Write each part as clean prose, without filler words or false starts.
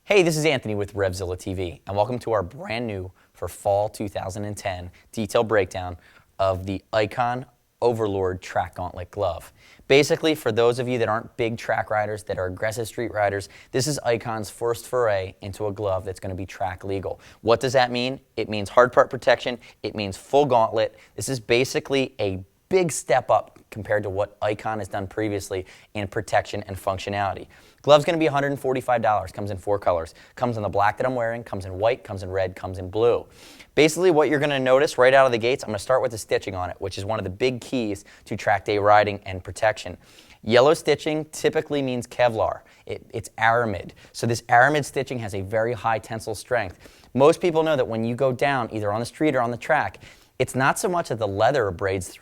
Hey, this is Anthony with RevZilla TV, and welcome to our brand new for Fall 2010 detailed breakdown of the Icon Overlord Track Gauntlet Glove. Basically, for those of you that aren't big track riders, that are aggressive street riders, this is Icon's first foray into a glove that's going to be track legal. What does that mean? It means hard part protection. It means full gauntlet. This is basically a big step up compared to what Icon has done previously in protection and functionality. Glove's going to be $145, comes in 4 colors. Comes in the black that I'm wearing, comes in white, comes in red, comes in blue. Basically what you're going to notice right out of the gates, I'm going to start with the stitching on it, which is one of the big keys to track day riding and protection. Yellow stitching typically means Kevlar. It's Aramid. So this Aramid stitching has a very high tensile strength. Most people know that when you go down, either on the street or on the track, it's not so much that the leather abrades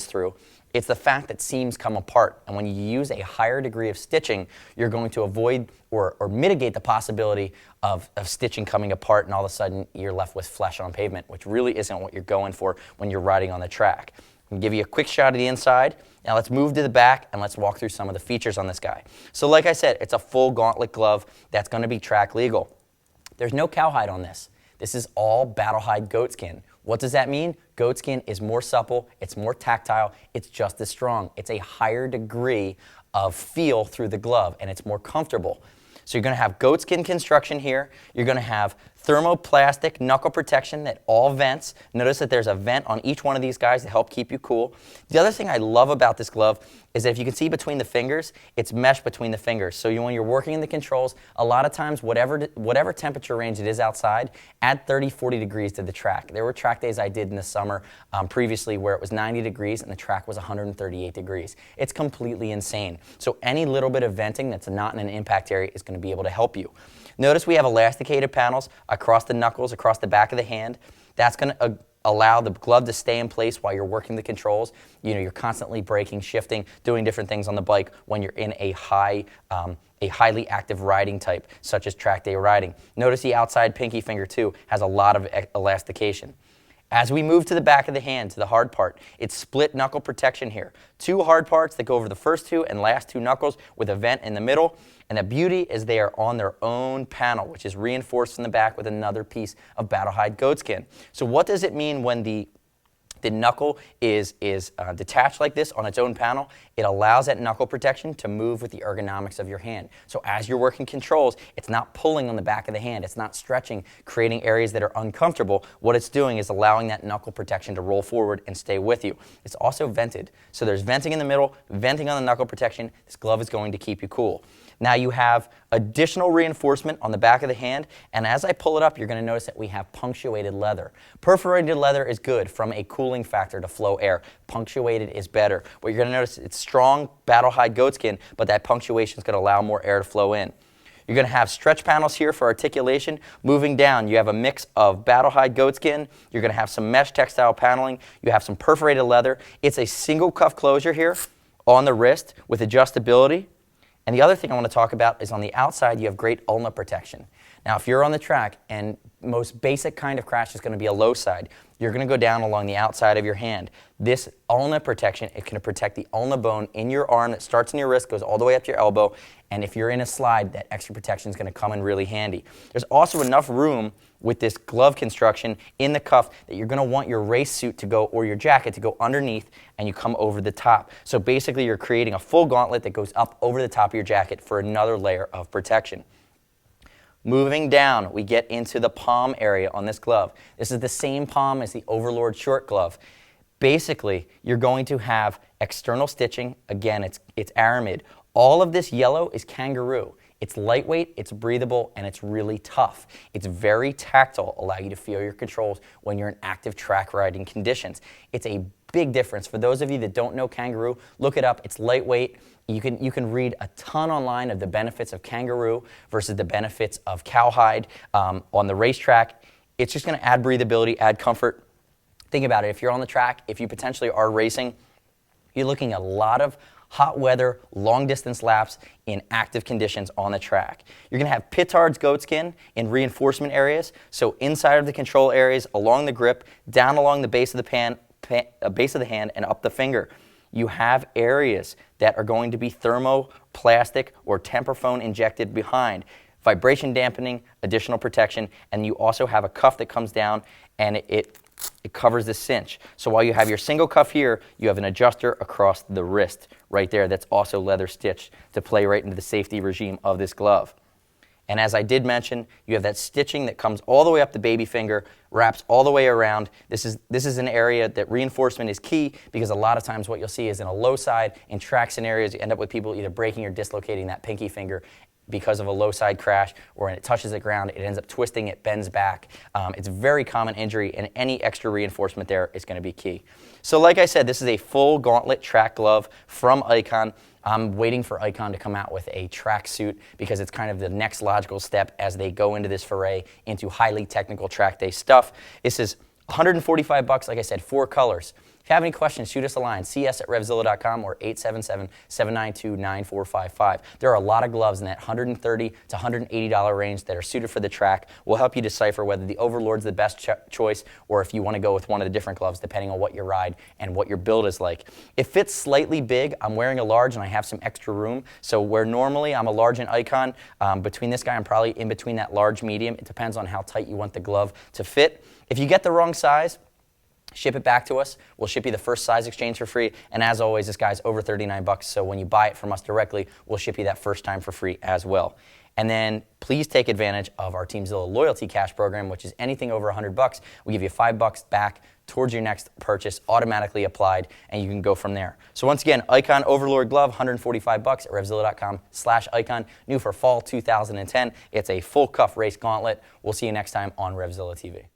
through, it's the fact that seams come apart. And when you use a higher degree of stitching, you're going to avoid or mitigate the possibility of stitching coming apart and all of a sudden you're left with flesh on pavement, which really isn't what you're going for when you're riding on the track. I'm going to give you a quick shot of the inside. Now let's move to the back and let's walk through some of the features on this guy. So like I said, it's a full gauntlet glove that's going to be track legal. There's no cowhide on this. This is all Battlehide goatskin. What does that mean? Goatskin is more supple, it's more tactile, it's just as strong. It's a higher degree of feel through the glove and it's more comfortable. So you're going to have goatskin construction here. You're going to have thermoplastic knuckle protection that all vents. Notice that there's a vent on each one of these guys to help keep you cool. The other thing I love about this glove is that if you can see between the fingers, it's mesh between the fingers. So when you're working in the controls, a lot of times whatever temperature range it is outside, add 30, 40 degrees to the track. There were track days I did in the summer previously where it was 90 degrees and the track was 138 degrees. It's completely insane. So any little bit of venting that's not in an impact area is going to be able to help you. Notice we have elasticated panels across the knuckles, across the back of the hand. That's going to allow the glove to stay in place while you're working the controls. You know, you're constantly braking, shifting, doing different things on the bike when you're in a highly active riding type, such as track day riding. Notice the outside pinky finger too has a lot of elastication. As we move to the back of the hand, to the hard part, it's split knuckle protection here. 2 hard parts that go over the first 2 and last 2 knuckles with a vent in the middle. And the beauty is they are on their own panel, which is reinforced in the back with another piece of Battlehide goatskin. So what does it mean when the knuckle is detached like this on its own panel? It allows that knuckle protection to move with the ergonomics of your hand. So as you're working controls, it's not pulling on the back of the hand. It's not stretching, creating areas that are uncomfortable. What it's doing is allowing that knuckle protection to roll forward and stay with you. It's also vented. So there's venting in the middle, venting on the knuckle protection. This glove is going to keep you cool. Now you have additional reinforcement on the back of the hand, and as I pull it up, you're going to notice that we have punctuated leather. Perforated leather is good from a cooling factor to flow air. Punctuated is better. What you're going to notice, it's strong Battlehide goatskin, but that punctuation is going to allow more air to flow in. You're going to have stretch panels here for articulation. Moving down, you have a mix of Battlehide goatskin. You're going to have some mesh textile paneling. You have some perforated leather. It's a single cuff closure here on the wrist with adjustability. And the other thing I want to talk about is on the outside, you have great ulna protection. Now, if you're on the track and most basic kind of crash is going to be a low side, you're going to go down along the outside of your hand. This ulna protection, it can protect the ulna bone in your arm that starts in your wrist, goes all the way up to your elbow, and if you're in a slide, that extra protection is going to come in really handy. There's also enough room with this glove construction in the cuff that you're going to want your race suit to go, or your jacket to go underneath, and you come over the top. So basically, you're creating a full gauntlet that goes up over the top of your jacket for another layer of protection. Moving down, we get into the palm area on this glove. This is the same palm as the Overlord short glove. Basically, you're going to have external stitching. Again, it's Aramid. All of this yellow is Kangaroo. It's lightweight, it's breathable, and it's really tough. It's very tactile, allow you to feel your controls when you're in active track riding conditions. It's a big difference. For those of you that don't know Kangaroo, look it up. It's lightweight. You can read a ton online of the benefits of Kangaroo versus the benefits of Cowhide on the racetrack. It's just going to add breathability, add comfort. Think about it. If you're on the track, if you potentially are racing, you're looking at a lot of hot weather, long distance laps in active conditions on the track. You're going to have Pittards goatskin in reinforcement areas, so inside of the control areas, along the grip, down along the base of the hand, and up the finger. You have areas that are going to be thermoplastic or temperfoam injected behind. vibration dampening, additional protection, and you also have a cuff that comes down and it covers the cinch. So while you have your single cuff here, you have an adjuster across the wrist right there that's also leather stitched to play right into the safety regime of this glove. And as I did mention, you have that stitching that comes all the way up the baby finger, wraps all the way around. This is an area that reinforcement is key, because a lot of times what you'll see is in a low side, in track scenarios, you end up with people either breaking or dislocating that pinky finger because of a low side crash, or when it touches the ground, it ends up twisting, it bends back. It's a very common injury, and any extra reinforcement there is going to be key. So like I said, this is a full gauntlet track glove from Icon. I'm waiting for Icon to come out with a track suit, because it's kind of the next logical step as they go into this foray into highly technical track day stuff. This is $145, like I said, 4 colors. If you have any questions, shoot us a line, cs@RevZilla.com or 877-792-9455. There are a lot of gloves in that $130 to $180 range that are suited for the track. We'll help you decipher whether the Overlord's the best choice, or if you want to go with one of the different gloves, depending on what you ride and what your build is like. It fits slightly big. I'm wearing a large and I have some extra room. So where normally I'm a large in Icon, between this guy I'm probably in between that large medium. It depends on how tight you want the glove to fit. If you get the wrong size, ship it back to us. We'll ship you the first size exchange for free. And as always, this guy's over $39, so when you buy it from us directly, we'll ship you that first time for free as well. And then please take advantage of our TeamZilla loyalty cash program, which is anything over $100. We give you $5 back towards your next purchase, automatically applied, and you can go from there. So once again, Icon Overlord glove, $145 at RevZilla.com/Icon, new for fall 2010. It's a full cuff race gauntlet. We'll see you next time on RevZilla TV.